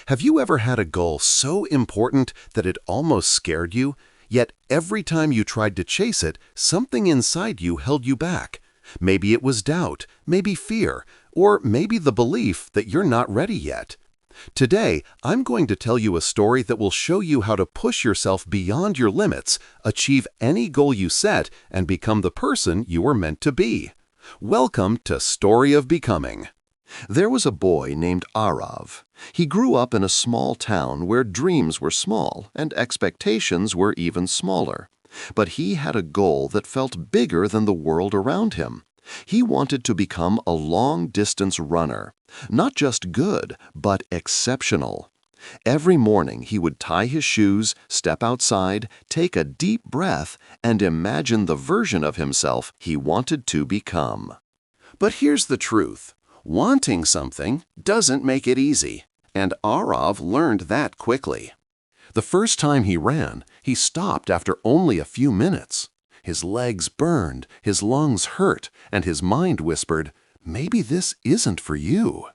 Have you ever had a goal so important that it almost scared you, yet every time you tried to chase it, something inside you held you back? Maybe it was doubt, maybe fear, or maybe the belief that you're not ready yet. Today, I'm going to tell you a story that will show you how to push yourself beyond your limits, achieve any goal you set, and become the person you were meant to be. Welcome to Story of Becoming. There was a boy named Arav. He grew up in a small town where dreams were small and expectations were even smaller. But he had a goal that felt bigger than the world around him. He wanted to become a long-distance runner, not just good, but exceptional. Every morning he would tie his shoes, step outside, take a deep breath, and imagine the version of himself he wanted to become. But here's the truth. Wanting something doesn't make it easy, and Arav learned that quickly. The first time he ran, he stopped after only a few minutes. His legs burned, his lungs hurt, and his mind whispered, "Maybe this isn't for you."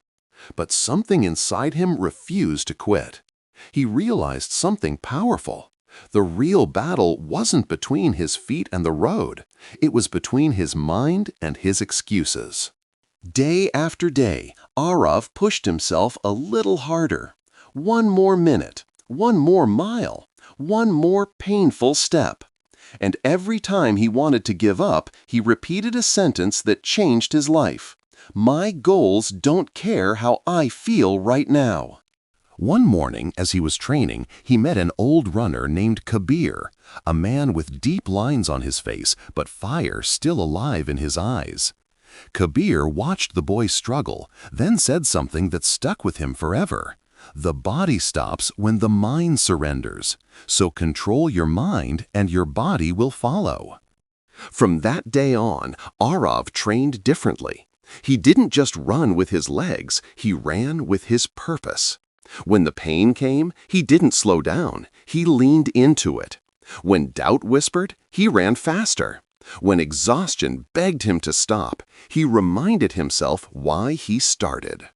But something inside him refused to quit. He realized something powerful. The real battle wasn't between his feet and the road. It was between his mind and his excuses. Day after day, Arav pushed himself a little harder. One more minute, one more mile, one more painful step. And every time he wanted to give up, he repeated a sentence that changed his life. "My goals don't care how I feel right now." One morning, as he was training, he met an old runner named Kabir, a man with deep lines on his face, but fire still alive in his eyes. Kabir watched the boy struggle, then said something that stuck with him forever. "The body stops when the mind surrenders, so control your mind and your body will follow." From that day on, Arav trained differently. He didn't just run with his legs, he ran with his purpose. When the pain came, he didn't slow down, he leaned into it. When doubt whispered, he ran faster. When exhaustion begged him to stop, he reminded himself why he started.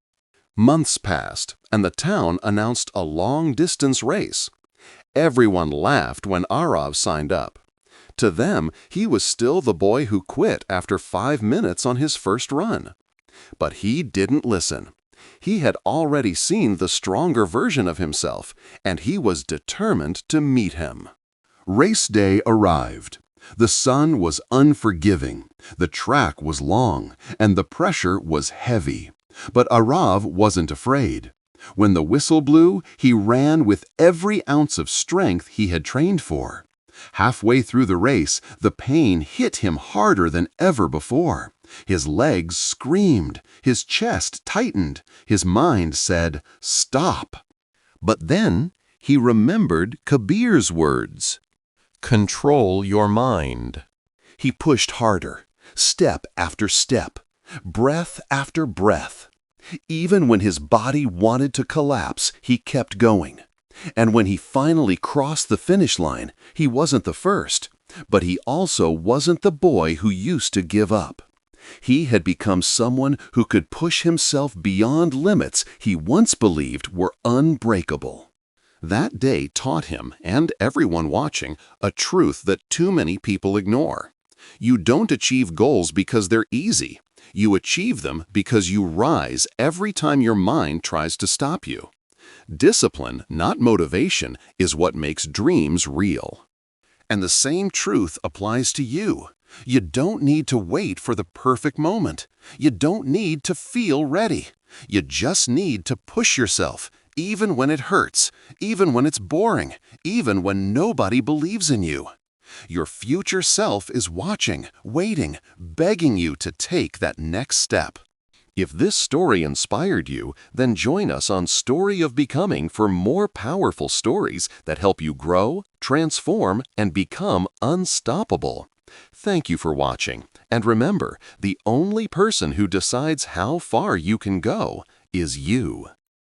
Months passed, and the town announced a long-distance race. Everyone laughed when Arav signed up. To them, he was still the boy who quit after 5 minutes on his first run. But he didn't listen. He had already seen the stronger version of himself, and he was determined to meet him. Race day arrived. The sun was unforgiving, the track was long, and the pressure was heavy. But Arav wasn't afraid. When the whistle blew, he ran with every ounce of strength he had trained for. Halfway through the race, the pain hit him harder than ever before. His legs screamed, his chest tightened, his mind said, "Stop." But then he remembered Kabir's words. "Control your mind." He pushed harder, step after step, breath after breath. Even when his body wanted to collapse, he kept going. And when he finally crossed the finish line, he wasn't the first, but he also wasn't the boy who used to give up. He had become someone who could push himself beyond limits he once believed were unbreakable. That day taught him, and everyone watching, a truth that too many people ignore. You don't achieve goals because they're easy. You achieve them because you rise every time your mind tries to stop you. Discipline, not motivation, is what makes dreams real. And the same truth applies to you. You don't need to wait for the perfect moment. You don't need to feel ready. You just need to push yourself, even when it hurts, even when it's boring, even when nobody believes in you. Your future self is watching, waiting, begging you to take that next step. If this story inspired you, then join us on Story of Becoming for more powerful stories that help you grow, transform, and become unstoppable. Thank you for watching, and remember, the only person who decides how far you can go is you.